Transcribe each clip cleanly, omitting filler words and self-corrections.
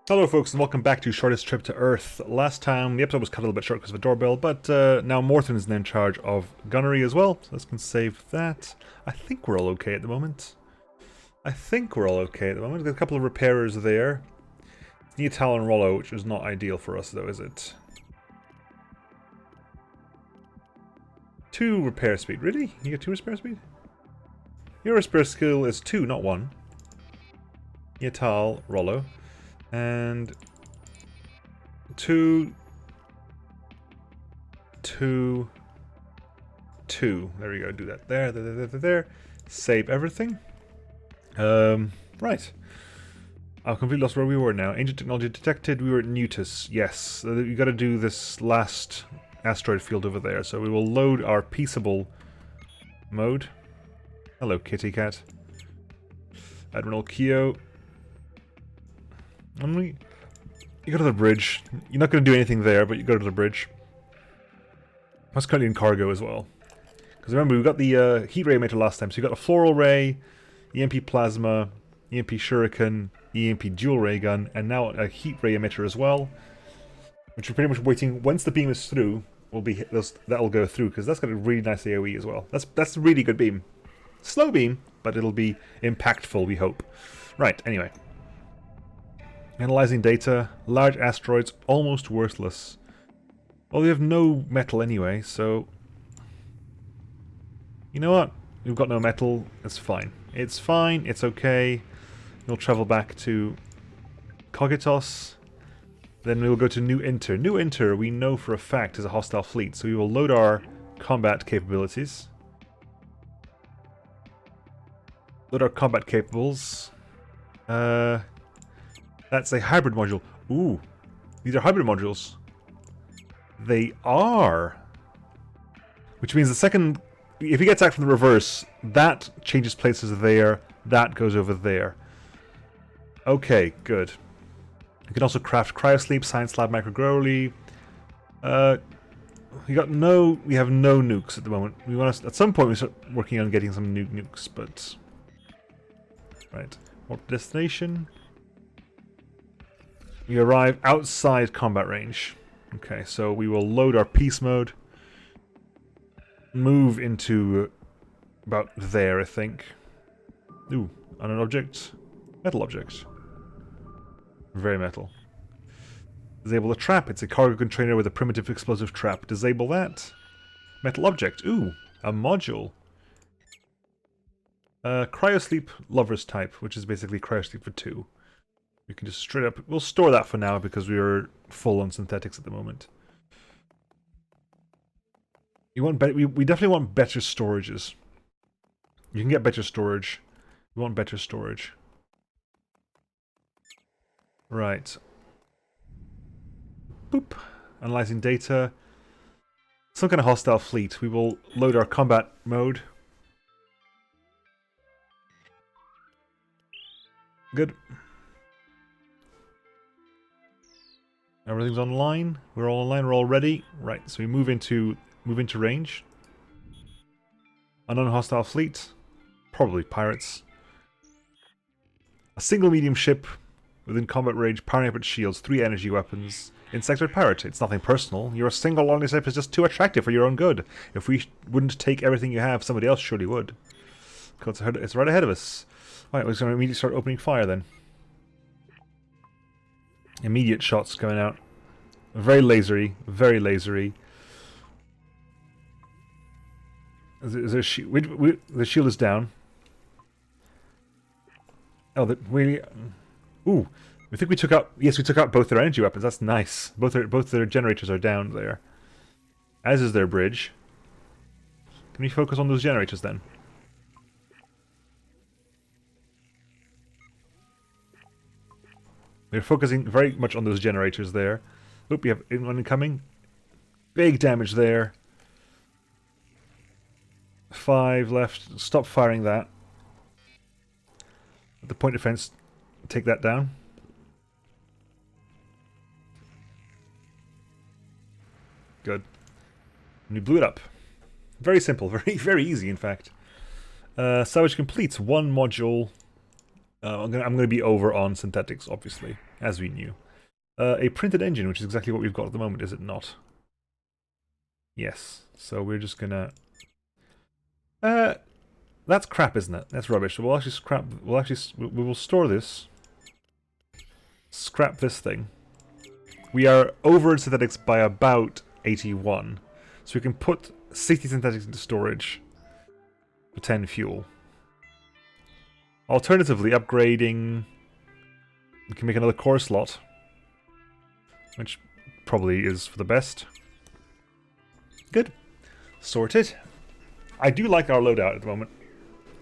Hello folks and welcome back to Shortest Trip to Earth. Last time the episode was cut a little bit short because of a doorbell, but now Morton is in charge of gunnery as well, so let's can save that. I think we're all okay at the moment. There's a couple of repairers there. Neatal and Rollo, which is not ideal for us though, is it? 2 repair speed, really? You get 2 repair speed? Your repair skill is 2, not 1. Neatal, Rollo. And 2. There we go. Do that there. Save everything. Right. I've completely lost where we were now. Ancient technology detected. We were at Newtus. Yes. You got to do this last asteroid field over there. So we will load our peaceable mode. Hello, kitty cat. Admiral Keo. You go to the bridge. You're not going to do anything there, but you go to the bridge. That's currently in cargo as well. Because remember, we got the heat ray emitter last time. So you got a floral ray, EMP plasma, EMP shuriken, EMP dual ray gun, and now a heat ray emitter as well. Which we're pretty much waiting. Once the beam is through, that'll go through because that's got a really nice AOE as well. That's a really good beam. Slow beam, but it'll be impactful, we hope. Right. Anyway. Analyzing data, large asteroids, almost worthless. Well, we have no metal anyway, so... You know what? We've got no metal, it's fine. It's fine, it's okay. We'll travel back to Cogitos. Then we'll go to New Inter. New Inter, we know for a fact, is a hostile fleet, so we will load our combat capabilities. Load our combat capables. That's a hybrid module. Ooh, these are hybrid modules. They are. Which means the second... If he gets attacked from the reverse, that changes places there, that goes over there. Okay, good. You can also craft cryosleep, science lab, microgrowerly. We have no nukes at the moment. We want to, at some point we start working on getting some nukes, but... Right. What destination? We arrive outside combat range. Okay, so we will load our peace mode. Move into about there, I think. Ooh, on an object. Metal object. Very metal. Disable the trap. It's a cargo container with a primitive explosive trap. Disable that. Metal object. Ooh, a module. Cryosleep lover's type, which is basically cryosleep for 2. We can just straight up... We'll store that for now because we are full on synthetics at the moment. We definitely want better storages. You can get better storage. We want better storage. Right. Boop. Analyzing data. Some kind of hostile fleet. We will load our combat mode. Good. Everything's online. We're all online. We're all ready. Right. So we move into range. Unknown hostile fleet. Probably pirates. A single medium ship within combat range, powering up its shields. 3 energy weapons. Insect or pirate. It's nothing personal. Your single lonely ship is just too attractive for your own good. If we wouldn't take everything you have, somebody else surely would. It's right ahead of us. Right, we're just going to immediately start opening fire then. Immediate shots coming out. Very lasery. Very lasery. Is there a shield? The shield is down. Oh, ooh, I think we took out... Yes, we took out both their energy weapons. That's nice. Both their generators are down there. As is their bridge. Can we focus on those generators then? We're focusing very much on those generators there. Oop, we have one incoming. Big damage there. 5 left. Stop firing that. At the point defense, take that down. Good. And we blew it up. Very simple. Very easy, in fact. Salvage completes 1 module. I'm gonna be over on synthetics, obviously, as we knew. A printed engine, which is exactly what we've got at the moment, is it not? Yes. So we're just gonna. That's crap, isn't it? That's rubbish. So we'll actually scrap. We will store this. Scrap this thing. We are over in synthetics by about 81, so we can put 60 synthetics into storage for 10 fuel. Alternatively, upgrading. We can make another core slot, which probably is for the best. Good. Sorted. I do like our loadout at the moment.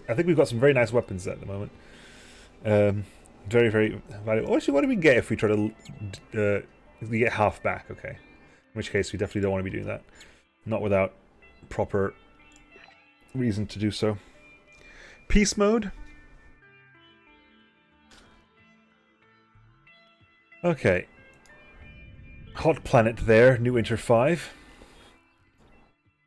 I think we've got some very nice weapons at the moment. Very, very valuable. Actually, what do we get if we try to... we get half back, okay. In which case, we definitely don't want to be doing that. Not without proper reason to do so. Peace mode. Okay. Hot planet there, new Winter 5.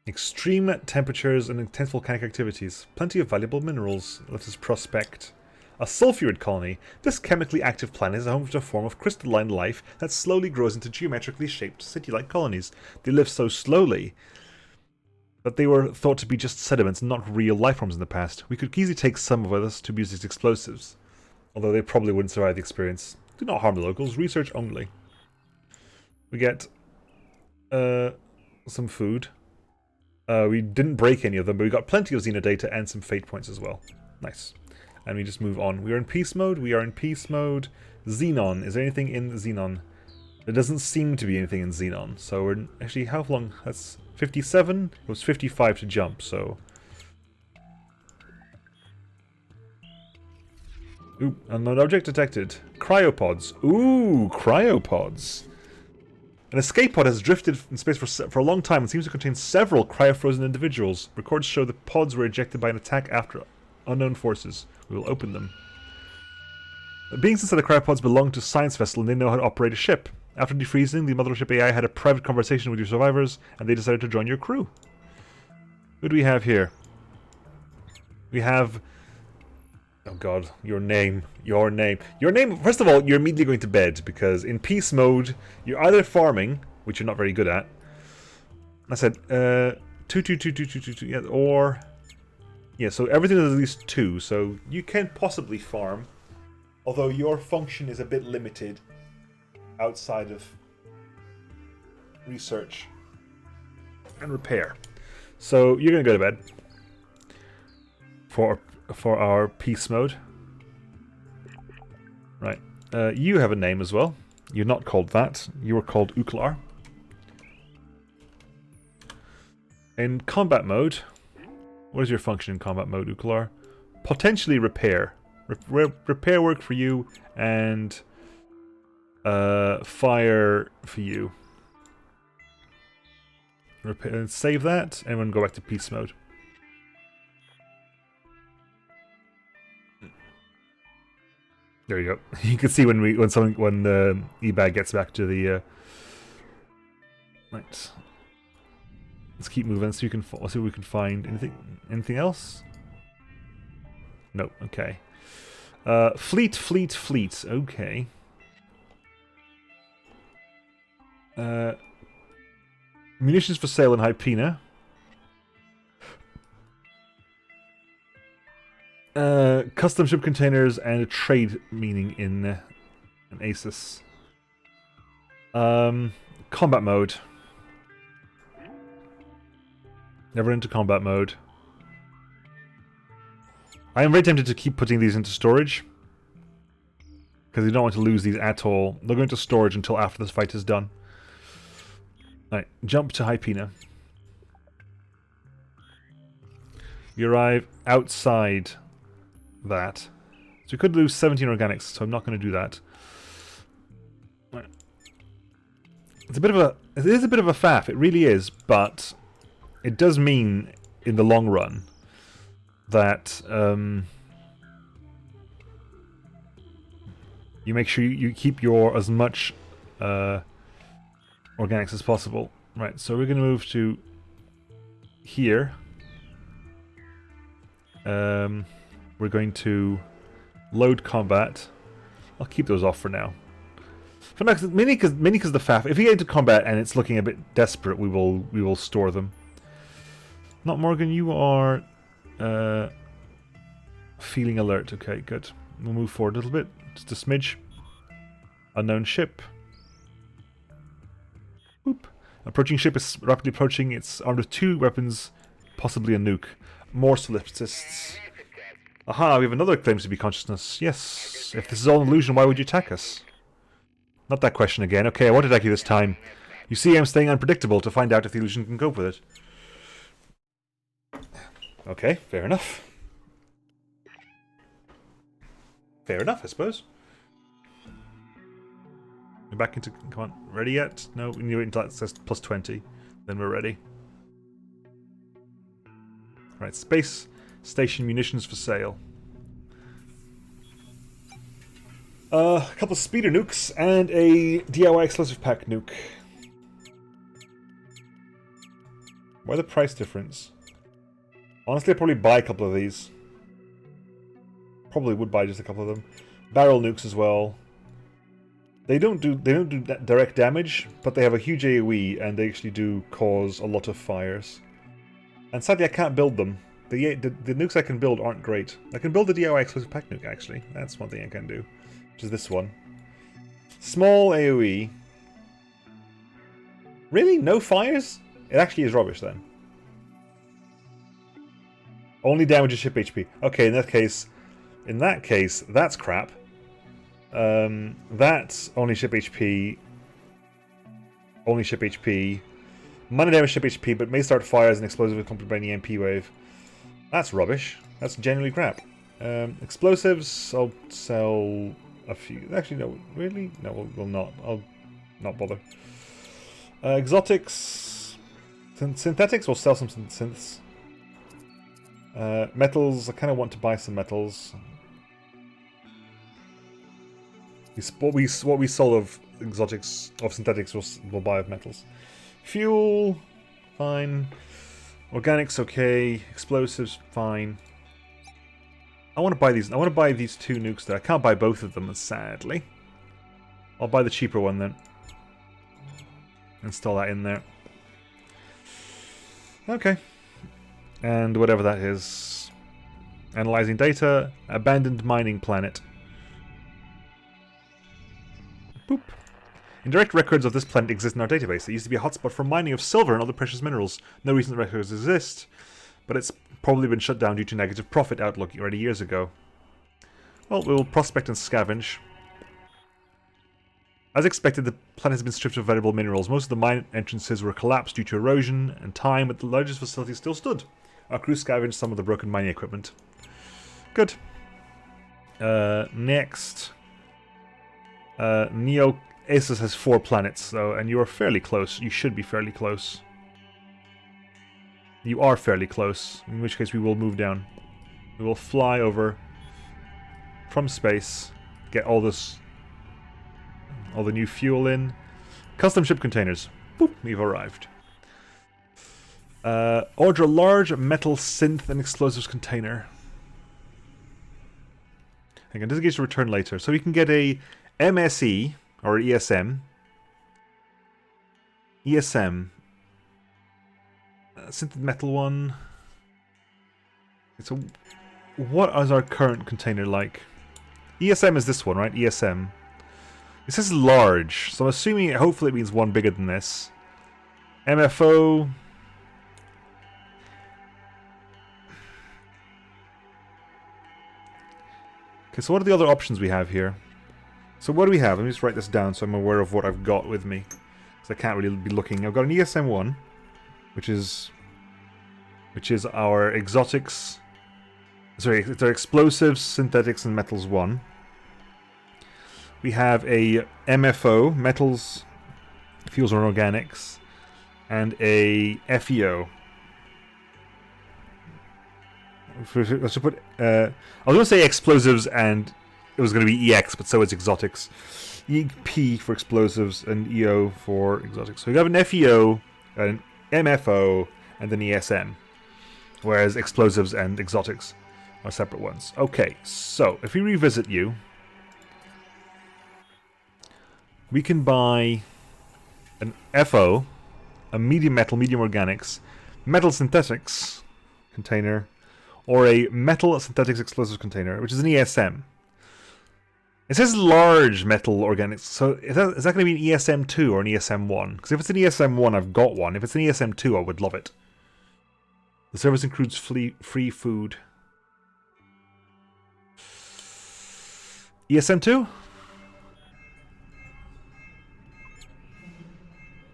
Extreme temperatures and intense volcanic activities. Plenty of valuable minerals. Let us prospect. A sulfurid colony. This chemically active planet is home to a form of crystalline life that slowly grows into geometrically shaped city-like colonies. They live so slowly that they were thought to be just sediments, not real life forms in the past. We could easily take some of us to use these explosives, although they probably wouldn't survive the experience. Do not harm the locals. Research only. We get some food. We didn't break any of them, but we got plenty of Xena data and some fate points as well. Nice. And we just move on. We are in peace mode. We are in peace mode. Xenon. Is there anything in Xenon? There doesn't seem to be anything in Xenon. So we're actually, how long? That's 57? It was 55 to jump, so... Ooh, unknown object detected. Cryopods. Ooh, cryopods. An escape pod has drifted in space for a long time and seems to contain several cryo-frozen individuals. Records show the pods were ejected by an attack after unknown forces. We will open them. The beings inside the cryopods belong to a science vessel and they know how to operate a ship. After defreezing, the mothership AI had a private conversation with your survivors and they decided to join your crew. Who do we have here? We have... Oh god, your name. Your name. Your name, first of all, you're immediately going to bed, because in peace mode, you're either farming, which you're not very good at. I said, 2, yeah, or... Yeah, so everything is at least 2, so you can possibly farm, although your function is a bit limited outside of research and repair. So you're going to go to bed for our peace mode. Right. You have a name as well. You're not called that. You are called Uklar. In combat mode, what is your function in combat mode, Uklar? Potentially repair. Repair work for you, and fire for you. Repair, save that, and then go back to peace mode. There you go. You can see when the E-bag gets back to the. Right. Let's keep moving. So you can. Let's see if we can find anything else. No. Okay. Fleet. Okay. Munitions for sale in Hypena. Custom ship containers and a trade meaning in ASUS. Combat mode. Never into combat mode. I am very tempted to keep putting these into storage, because you don't want to lose these at all. They'll go into storage until after this fight is done. Alright, jump to Hypena. You arrive outside that. So we could lose 17 organics, so I'm not going to do that. Right. It is a bit of a faff, it really is, but it does mean, in the long run, that you make sure you keep your as much organics as possible. Right, so we're going to move to here. We're going to Load combat. I'll keep those off for now. For now, mainly because the FAF. If we get into combat and it's looking a bit desperate, we will store them. Not Morgan. You are feeling alert. Okay, good. We'll move forward a little bit, just a smidge. Unknown ship. Boop. Approaching ship is rapidly approaching. It's armed with 2 weapons, possibly a nuke. More solipsists. Aha, we have another claims to be consciousness. Yes. If this is all an illusion, why would you attack us? Not that question again. Okay, I won't attack you this time. You see, I'm staying unpredictable to find out if the illusion can cope with it. Okay, fair enough. Fair enough, I suppose. We're back into... Come on, ready yet? No, we need to wait until it says plus 20. Then we're ready. Right, space station munitions for sale. A couple of speeder nukes and a DIY explosive pack nuke. Why the price difference? Honestly, I'd probably buy a couple of these. Probably would buy just a couple of them. Barrel nukes as well. They don't do direct damage, but they have a huge AoE and they actually do cause a lot of fires. And sadly, I can't build them. The nukes I can build aren't great. I can build the DIY explosive pack nuke actually. That's one thing I can do. Which is this one. Small AoE. Really? No fires? It actually is rubbish then. Only damages ship HP. Okay, in that case, that's crap. That's only ship HP. Only ship HP. Minor damage ship HP, but may start fires and explosive accompanied by an EMP wave. That's rubbish. That's genuinely crap. Explosives, I'll sell a few. Actually, no. Really? No, we'll not. I'll not bother. Exotics. Synthetics, we'll sell some synths. Metals, I kind of want to buy some metals. What we sold of exotics, of synthetics, we'll buy of metals. Fuel, fine. Organics, okay. Explosives, fine. I want to buy these. I want to buy these 2 nukes there. I can't buy both of them, sadly. I'll buy the cheaper one then. Install that in there. Okay. And whatever that is. Analyzing data. Abandoned mining planet. Boop. Indirect records of this planet exist in our database. It used to be a hotspot for mining of silver and other precious minerals. No reason the records exist, but it's probably been shut down due to negative profit outlook already years ago. Well, we'll prospect and scavenge. As expected, the planet has been stripped of valuable minerals. Most of the mine entrances were collapsed due to erosion and time, but the largest facility still stood. Our crew scavenged some of the broken mining equipment. Good. Next. Neo Asus has 4 planets, so, and you are fairly close. You should be fairly close. You are fairly close, in which case we will move down. We will fly over from space, get all the new fuel in. Custom ship containers. Boop, we've arrived. Order a large metal synth and explosives container. Hang on, designated to return later. So we can get a MSE, or ESM. ESM. Synth metal one. It's a... What is our current container like? ESM is this one, right? ESM. It says large, so I'm assuming hopefully it means one bigger than this. MFO. Okay, so what are the other options we have here? So what do we have? Let me just write this down so I'm aware of what I've got with me. Because I can't really be looking. I've got an ESM1, which is our exotics. Sorry, it's our explosives, synthetics, and metals 1. We have a MFO, metals, fuels and organics, and a FEO. Let's put. I was going to say explosives, and it was going to be EX, but so it's exotics. EP for explosives and EO for exotics. So we have an FEO, an MFO, and an ESM, whereas explosives and exotics. Or separate ones. Okay, so if we revisit you, we can buy an FO, a medium metal, medium organics, metal synthetics container, or a metal synthetics explosives container, which is an ESM. It says large metal organics, so is that going to be an ESM2 or an ESM1? Because if it's an ESM1, I've got one. If it's an ESM2, I would love it. The service includes free food. ESM2?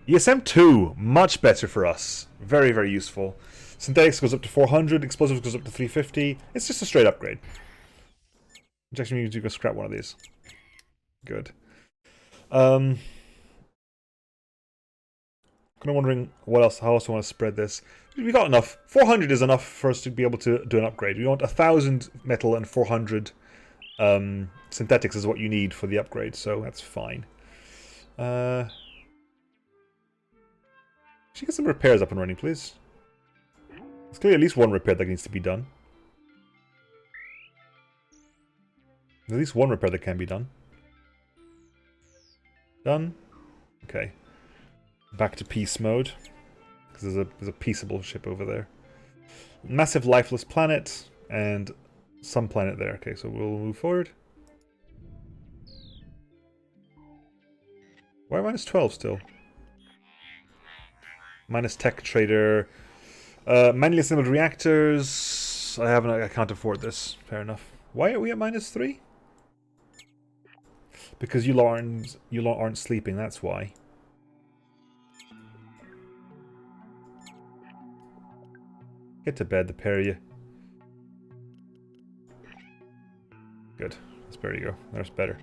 ESM2, much better for us. Very, very useful. Synthetics goes up to 400, explosives goes up to 350. It's just a straight upgrade. Injection means you can scrap one of these. Good. Kind of wondering how else I want to spread this. We got enough. 400 is enough for us to be able to do an upgrade. We want 1,000 metal and 400 synthetics is what you need for the upgrade, so that's fine. Should get some repairs up and running, please. There's clearly at least one repair that needs to be done. There's at least one repair that can be done. Done. Okay. Back to peace mode. Because there's a peaceable ship over there. Massive lifeless planet. And some planet there. Okay, so we'll move forward. Why minus 12 still? Minus tech trader. Manually assembled reactors. I can't afford this. Fair enough. Why are we at minus 3? Because you lot aren't sleeping, that's why. Get to bed, the pair of you. Good. There you go. There's better.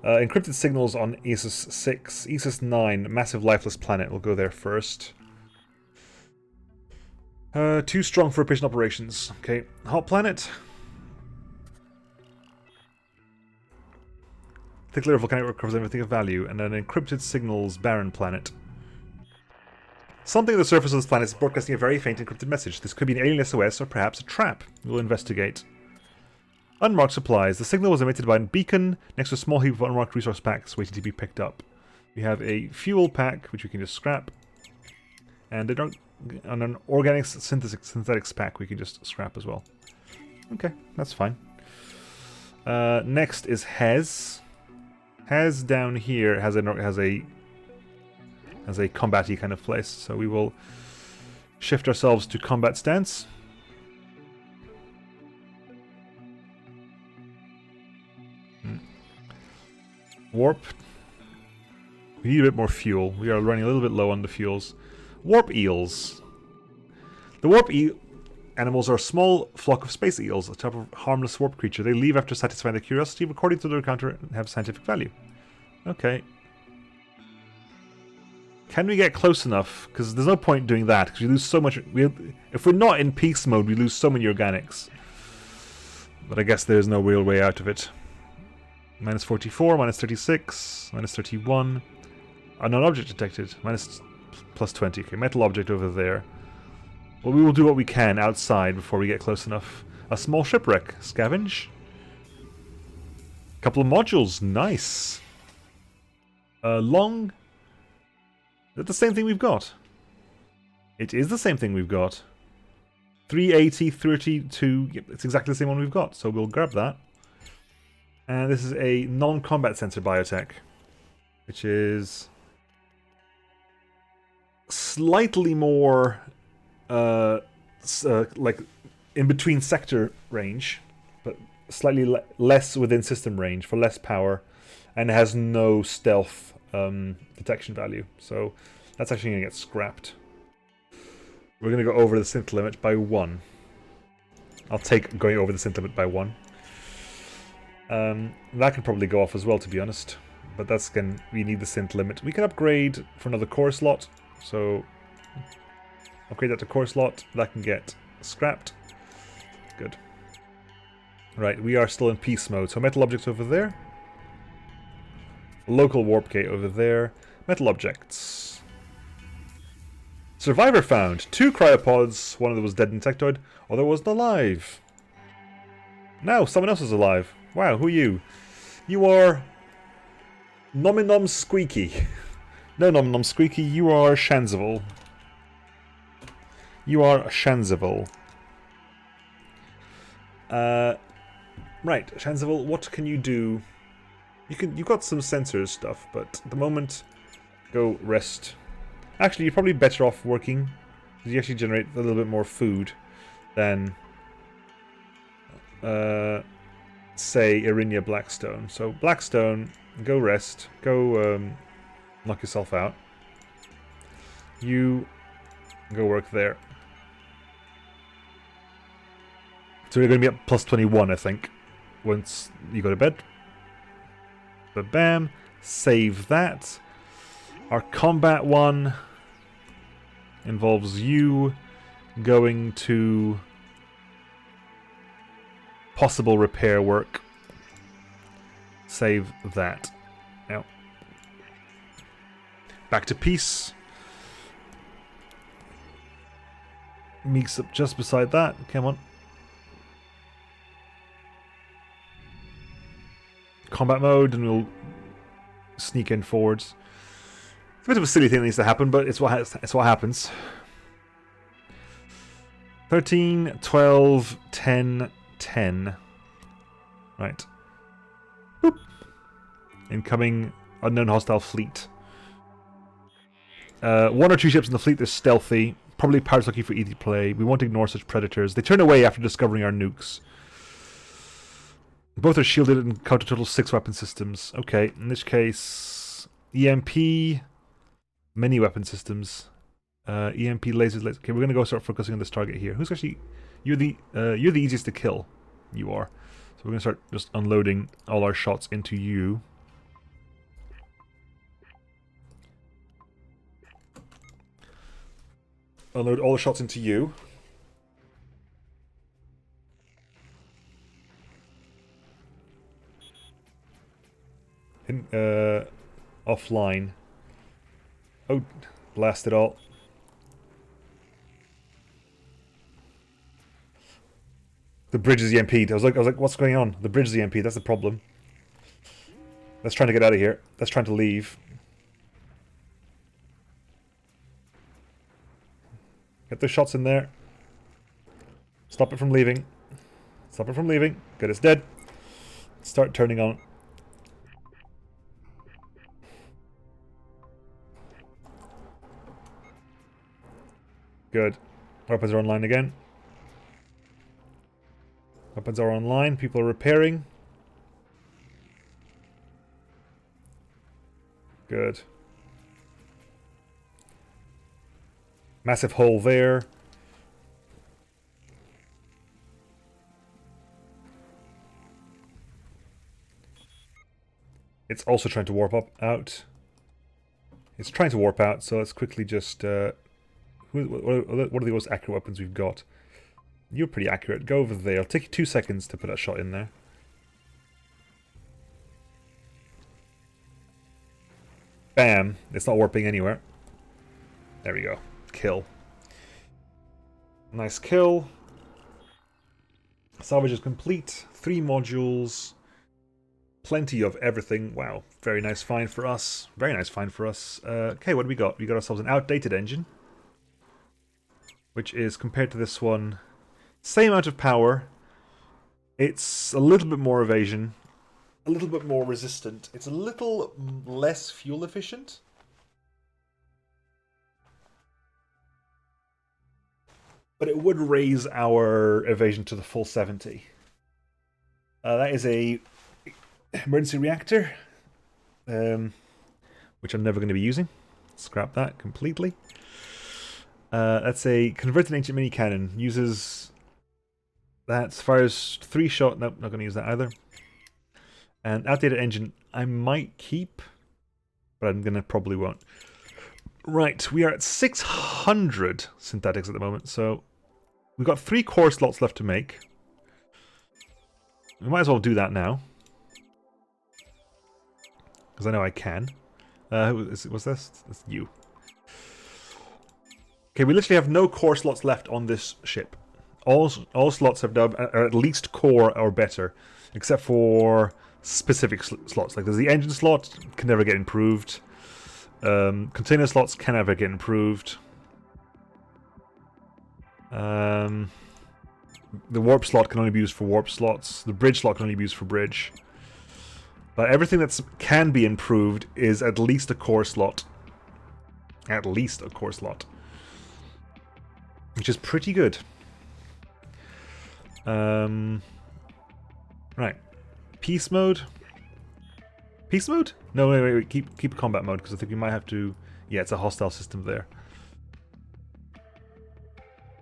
Encrypted signals on Asus 6. Asus 9, massive lifeless planet. We'll go there first. Too strong for efficient operations. Okay. Hot planet. Thick layer of volcanic rock covers everything of value. And an encrypted signals barren planet. Something at the surface of this planet is broadcasting a very faint encrypted message. This could be an alien SOS or perhaps a trap. We'll investigate. Unmarked supplies. The signal was emitted by a beacon next to a small heap of unmarked resource packs waiting to be picked up. We have a fuel pack, which we can just scrap. And an organic synthetics pack we can just scrap as well. Okay, that's fine. Next is Hez. Hez down here has a combat-y kind of place, so we will shift ourselves to combat stance. Warp. We need a bit more fuel. We are running a little bit low on the fuels. Warp eels. The warp eel animals are a small flock of space eels, a type of harmless warp creature. They leave after satisfying their curiosity, but according to their encounter, have scientific value. Okay. Can we get close enough? Because there's no point doing that, because we lose so much. If we're not in peace mode, we lose so many organics. But I guess there's no real way out of it. Minus 44, minus 36, minus 31. Unknown object detected. Plus 20. Okay, metal object over there. Well, we will do what we can outside before we get close enough. A small shipwreck. Scavenge. Couple of modules. Nice. Long. Is that the same thing we've got? It is the same thing we've got. 380, 32. Yep, it's exactly the same one we've got. So we'll grab that. And this is a non-combat sensor biotech, which is slightly more like in between sector range, but slightly less within system range for less power, and it has no stealth detection value. So that's actually going to get scrapped. We're going to go over the synth limit by 1. I'll take going over the synth limit by 1. That can probably go off as well, to be honest. But that's again, we need the synth limit. We can upgrade for another core slot. So upgrade that to core slot. That can get scrapped. Good. Right, we are still in peace mode. So metal objects over there. Local warp gate over there. Metal objects. Survivor found. 2 cryopods. One of them was dead insectoid. Other wasn't alive. No, someone else is alive. Wow, who are you? You are... Nominom Squeaky. No, Nominom Squeaky, you are Shanzival. You are Shanzival. Right, Shanzival, what can you do? You've got some sensors stuff, but at the moment, go rest. Actually, you're probably better off working, because you actually generate a little bit more food than, say, Irinia Blackstone. So, Blackstone, go rest. Go, knock yourself out. You go work there. So you're going to be at plus 21, I think, once you go to bed. But bam, save that. Our combat one involves you going to possible repair work. Save that. Now, back to peace. Meek's up just beside that. Come on. Combat mode, and we'll sneak in forwards. It's a bit of a silly thing that needs to happen, but it's what happens. 13, 12, 10, 10. Right. Boop. Incoming unknown hostile fleet. 1 or 2 ships in the fleet are stealthy. Probably pirates looking for easy play. We won't ignore such predators. They turn away after discovering our nukes. Both are shielded and counter total 6 weapon systems. Okay, in this case, EMP, many weapon systems. EMP lasers. Okay, we're gonna go start focusing on this target here. Who's actually? You're the easiest to kill. You are. So we're gonna start just unloading all our shots into you. Unload all the shots into you. Offline. Oh, blast it all. The bridge is EMP'd. I was like, what's going on? The bridge is EMP'd. That's the problem. Let's try to get out of here. Let's try to leave. Get those shots in there. Stop it from leaving. Stop it from leaving. Good, it's dead. Start turning on. Good. Weapons are online again. Weapons are online. People are repairing. Good. Massive hole there. It's also trying to warp out. It's trying to warp out, so let's quickly just... what are the most accurate weapons we've got? You're pretty accurate. Go over there. It'll take you 2 seconds to put that shot in there. Bam. It's not warping anywhere. There we go. Kill. Nice kill. Salvage is complete. 3 modules. Plenty of everything. Wow. Very nice find for us. Very nice find for us. Okay, what do we got? We got ourselves an outdated engine. Which is, compared to this one, same amount of power. It's a little bit more evasion. A little bit more resistant. It's a little less fuel efficient. But it would raise our evasion to the full 70. That is a emergency reactor. Which I'm never going to be using. Scrap that completely. That's a converted ancient mini cannon. Uses that fires 3 shot. Nope, not going to use that either. And outdated engine, I might keep, but I'm gonna probably won't. Right, we are at 600 synthetics at the moment, so we've got 3 core slots left to make. We might as well do that now, because I know I can. What's this? That's you. Okay, we literally have no core slots left on this ship. All slots have dub are at least core or better, except for specific slots. Like there's the engine slot, can never get improved. Container slots can never get improved. The warp slot can only be used for warp slots. The bridge slot can only be used for bridge. But everything that can be improved is at least a core slot. At least a core slot. Which is pretty good. Right. Peace mode. Peace mode? No, wait. Keep combat mode, because I think we might have to... Yeah, it's a hostile system there.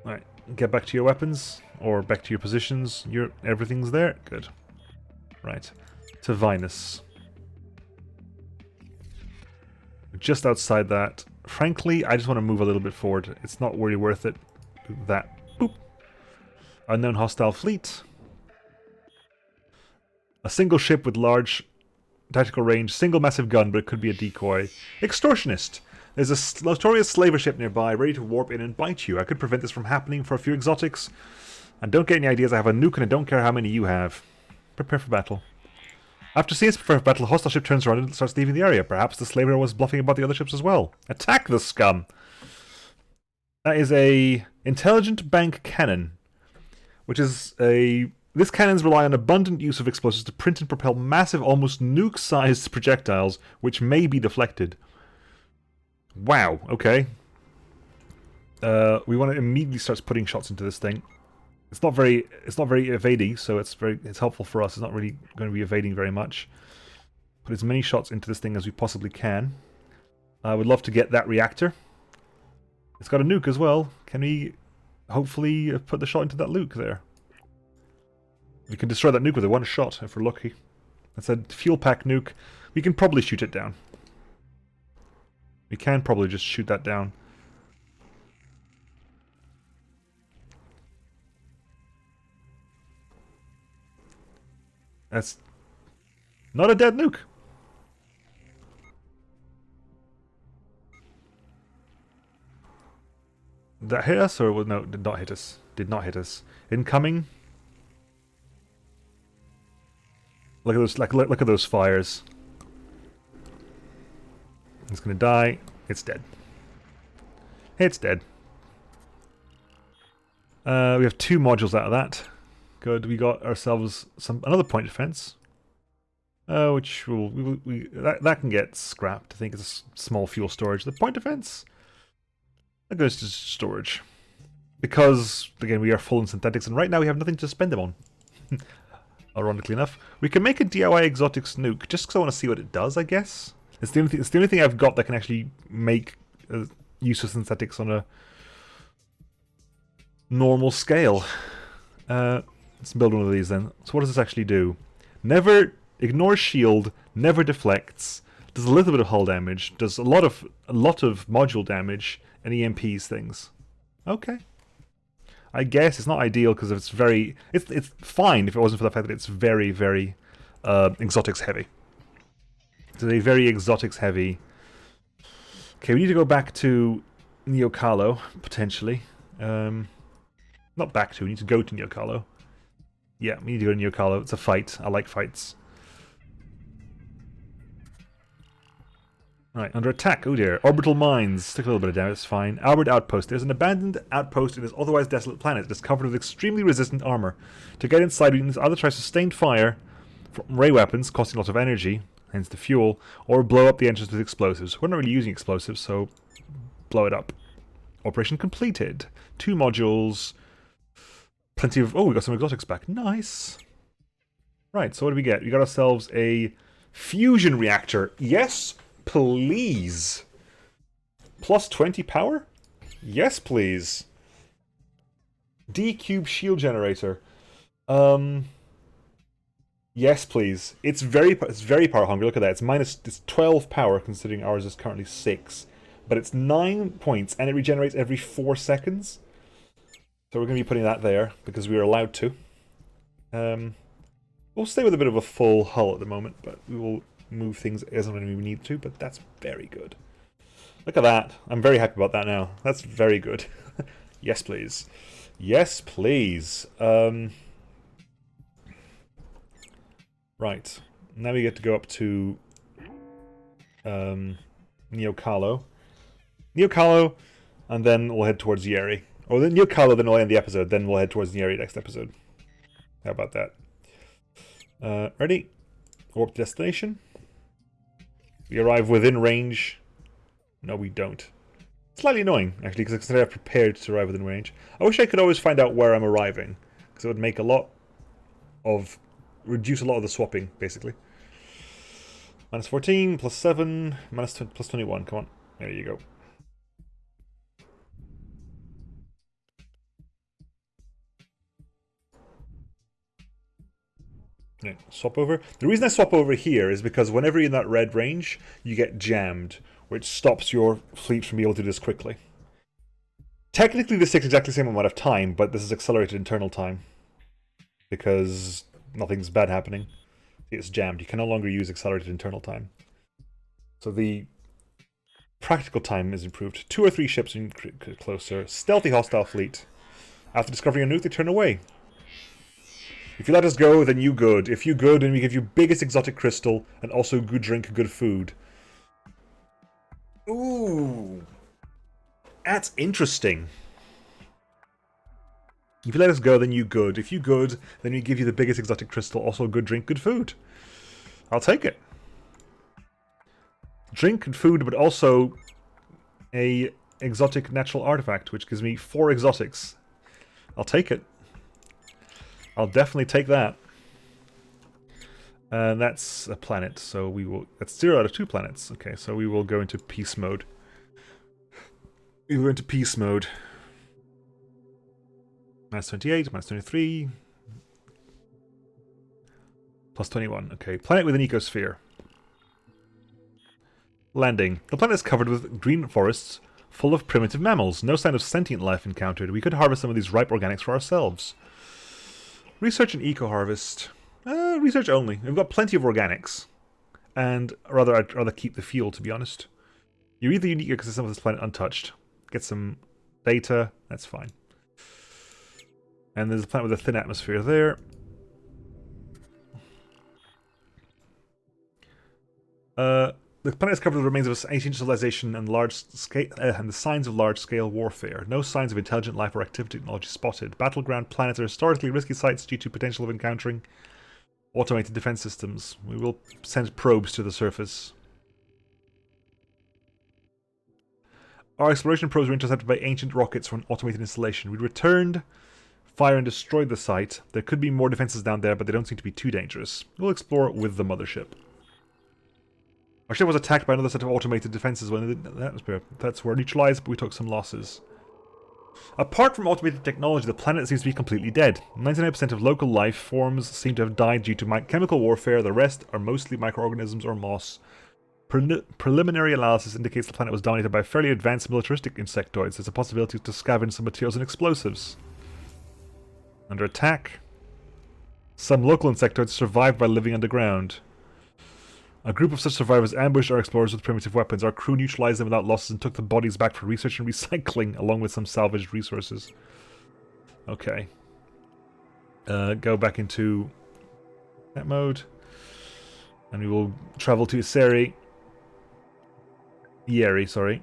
Alright, get back to your weapons, or back to your positions. Everything's there? Good. Right. To Venus. Just outside that. Frankly, I just want to move a little bit forward. It's not really worth it. That. Boop. Unknown hostile fleet. A single ship with large tactical range. Single massive gun, but it could be a decoy. Extortionist. There's a notorious slaver ship nearby, ready to warp in and bite you. I could prevent this from happening for a few exotics. And don't get any ideas, I have a nuke and I don't care how many you have. Prepare for battle. After seeing us prepare for battle, the hostile ship turns around and starts leaving the area. Perhaps the slaver was bluffing about the other ships as well. Attack the scum! That is a intelligent bank cannon. Which is a... This cannons rely on abundant use of explosives to print and propel massive, almost nuke-sized projectiles, which may be deflected. Wow, okay. We want to immediately start putting shots into this thing. It's not very evading, so it's helpful for us. It's not really going to be evading very much. Put as many shots into this thing as we possibly can. I would love to get that reactor. It's got a nuke as well. Can we hopefully put the shot into that nuke there? We can destroy that nuke with a one shot if we're lucky. That's a fuel pack nuke. We can probably shoot it down. We can probably just shoot that down. That's not a dead nuke. Did that hit us, or no? Did not hit us. Did not hit us. Incoming. Look at those! Look at those fires. It's gonna die. It's dead. It's dead. We have 2 modules out of that. Good. We got ourselves another point defense. Which that can get scrapped. I think it's a small fuel storage. The point defense that goes to storage because again we are full in synthetics, and right now we have nothing to spend them on. Ironically enough, we can make a DIY exotics nuke just because I want to see what it does. I guess it's the only thing I've got that can actually make use of synthetics on a normal scale. Let's build one of these then. So what does this actually do? Never ignores shield, never deflects, does a little bit of hull damage, does a lot of module damage, and EMPs things. Okay. I guess it's not ideal because it's fine if it wasn't for the fact that it's very, very exotics heavy. It's a very exotics heavy. Okay, we need to go back to Neocalo, potentially. Not back to, we need to go to Neocalo. Yeah, we need to go to Neocalo. It's a fight. I like fights. Right, under attack. Oh dear. Orbital mines. Take a little bit of damage, it's fine. Outward outpost. There's an abandoned outpost in this otherwise desolate planet. It is covered with extremely resistant armor. To get inside, we can either try sustained fire from ray weapons, costing lots of energy, hence the fuel, or blow up the entrance with explosives. We're not really using explosives, so blow it up. Operation completed. 2 modules. Plenty of... Oh, we got some exotics back. Nice. Right, so what do we get? We got ourselves a fusion reactor. Yes, please. Plus 20 power? Yes, please. D-cube shield generator. Yes, please. It's very power hungry. Look at that. It's 12 power, considering ours is currently 6. But it's 9 points, and it regenerates every 4 seconds. So we're going to be putting that there, because we are allowed to. We'll stay with a bit of a full hull at the moment, but we will move things as and when we need to, but that's very good. Look at that. I'm very happy about that now. That's very good. Yes, please. Yes, please. Right. Now we get to go up to Neocalo. Neocalo, and then we'll head towards Yeri. Or then Neocalo, then we'll end the episode, then we'll head towards Yeri next episode. How about that? Ready? Warp to destination. We arrive within range. No, we don't. Slightly annoying, actually, because I consider I've prepared to arrive within range. I wish I could always find out where I'm arriving, because it would make a lot of... reduce a lot of the swapping, basically. Minus 14, plus 7, minus 20, plus 21. Come on. There you go. Yeah, swap over. The reason I swap over here is because whenever you're in that red range, you get jammed, which stops your fleet from being able to do this quickly. Technically, this takes exactly the same amount of time, but this is accelerated internal time. Because nothing's bad happening. It's jammed. You can no longer use accelerated internal time. So the practical time is improved. 2 or 3 ships closer. Stealthy hostile fleet. After discovering a nuke, they turn away. If you let us go, then you good. If you good, then we give you biggest exotic crystal and also good drink, good food. Ooh. That's interesting. If you let us go, then you good. If you good, then we give you the biggest exotic crystal, also good drink, good food. I'll take it. Drink and food, but also a exotic natural artifact, which gives me 4 exotics. I'll take it. I'll definitely take that. And that's a planet, so we will... That's 0 out of 2 planets. Okay, so we will go into peace mode. We will go into peace mode. Minus 28, minus 23. Plus 21. Okay, planet with an ecosphere. Landing. The planet is covered with green forests full of primitive mammals. No sign of sentient life encountered. We could harvest some of these ripe organics for ourselves. Research and eco-harvest. Research only. We've got plenty of organics. And I'd rather keep the fuel, to be honest. You're either unique ecosystem of this planet untouched. Get some data. That's fine. And there's a planet with a thin atmosphere there. The planet is covered with remains of ancient civilization and and the signs of large-scale warfare. No signs of intelligent life or activity technology spotted. Battleground planets are historically risky sites due to potential of encountering automated defense systems. We will send probes to the surface. Our exploration probes were intercepted by ancient rockets from an automated installation. We returned fire and destroyed the site. There could be more defenses down there, but they don't seem to be too dangerous. We'll explore with the mothership. Our ship was attacked by another set of automated defenses when in the atmosphere. Threats were neutralized, but we took some losses. Apart from automated technology, the planet seems to be completely dead. 99% of local life forms seem to have died due to chemical warfare. The rest are mostly microorganisms or moss. Preliminary analysis indicates the planet was dominated by fairly advanced militaristic insectoids. There's a possibility to scavenge some materials and explosives. Under attack. Some local insectoids survived by living underground. A group of such survivors ambushed our explorers with primitive weapons. Our crew neutralized them without losses and took the bodies back for research and recycling, along with some salvaged resources. Okay. Go back into that mode. And we will travel to Yeri, sorry.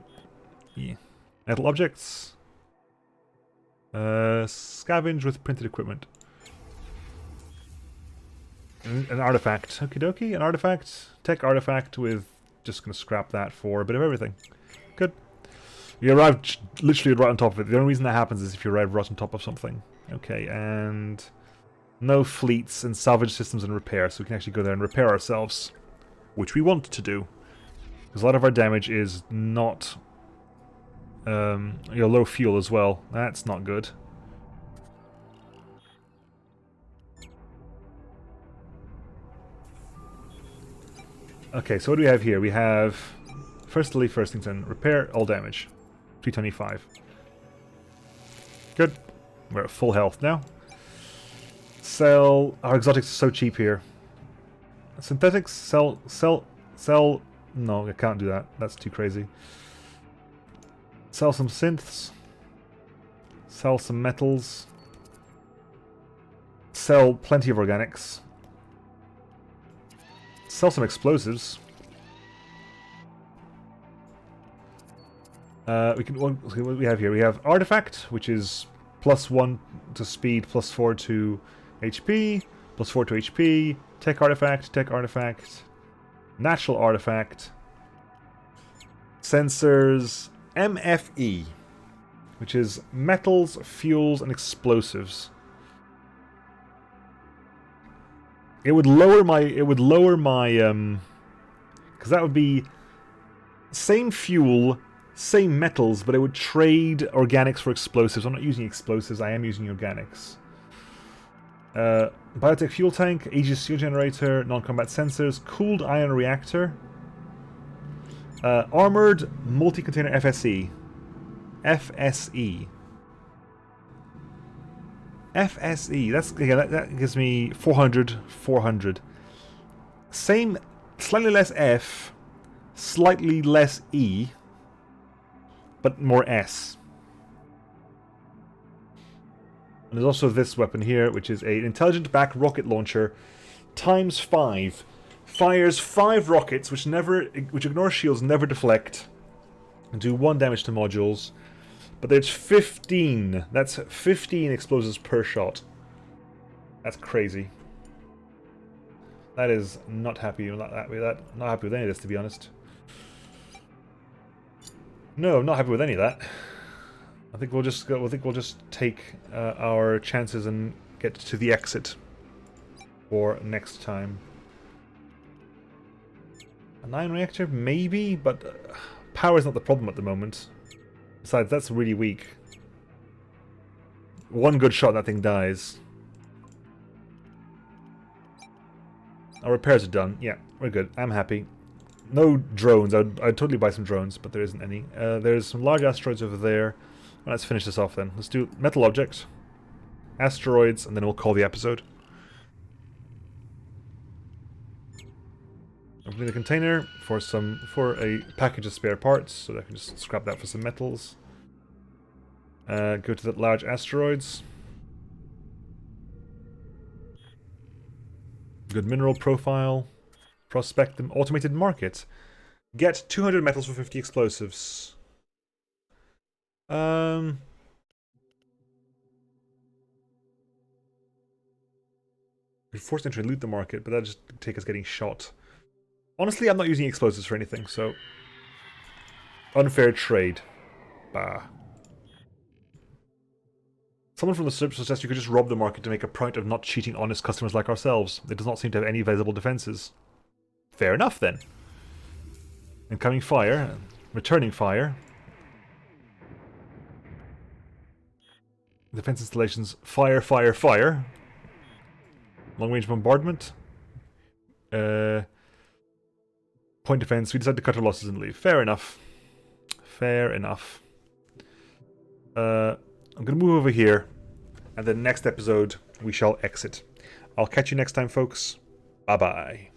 Yeah. Metal objects. Scavenge with printed equipment. An artifact. Okie dokie, an artifact. Tech artifact with... Just gonna scrap that for a bit of everything. Good. You arrived literally right on top of it. The only reason that happens is if you arrive right on top of something. Okay, and... No fleets and salvage systems and repair, so we can actually go there and repair ourselves. Which we want to do. Because a lot of our damage is not... low fuel as well. That's not good. Okay, so what do we have here? We have... First things in. Repair all damage. 325. Good. We're at full health now. Sell... Our exotics are so cheap here. Synthetics? Sell... No, I can't do that. That's too crazy. Sell some synths. Sell some metals. Sell plenty of organics. Sell some explosives. What do we have here? We have artifact, which is +1 to speed, +4 to HP, +4 to HP. Tech artifact, natural artifact. Sensors, MFE, which is metals, fuels, and explosives. It would lower my, because that would be same fuel, same metals, but it would trade organics for explosives. I'm not using explosives, I am using organics. Biotech fuel tank, Aegis steel generator, non-combat sensors, cooled ion reactor, armored multi-container FSE. FSE. FSE. That gives me 400, 400. Same, slightly less F, slightly less E, but more S. And there's also this weapon here, which is an intelligent back rocket launcher ×5. Fires 5 rockets, which ignore shields, never deflect, and do 1 damage to modules. But there's 15. That's 15 explosives per shot. That's crazy. That is not happy. Not happy with any of this, to be honest. No, I'm not happy with any of that. I think we'll just go. I think we'll just take our chances and get to the exit for next time. An ion reactor, maybe, but power is not the problem at the moment. Besides, that's really weak. One good shot, that thing dies. Our repairs are done. Yeah, we're good. I'm happy. No drones. I'd totally buy some drones, but there isn't any. There's some large asteroids over there. Well, let's finish this off then. Let's do metal objects, asteroids, and then we'll call the episode. Opening the container for a package of spare parts, so I can just scrap that for some metals. Go to the large asteroids. Good mineral profile. Prospect them. Automated market. Get 200 metals for 50 explosives. We forced entry and loot the market, but that'll just take us getting shot. Honestly, I'm not using explosives for anything, so... Unfair trade. Bah. Someone from the service suggests you could just rob the market to make a point of not cheating honest customers like ourselves. It does not seem to have any visible defenses. Fair enough, then. Incoming fire. Returning fire. Defense installations. Fire, fire, fire. Long-range bombardment. Point defense. We decided to cut our losses and leave. Fair enough. Fair enough. I'm going to move over here. And then next episode, we shall exit. I'll catch you next time, folks. Bye-bye.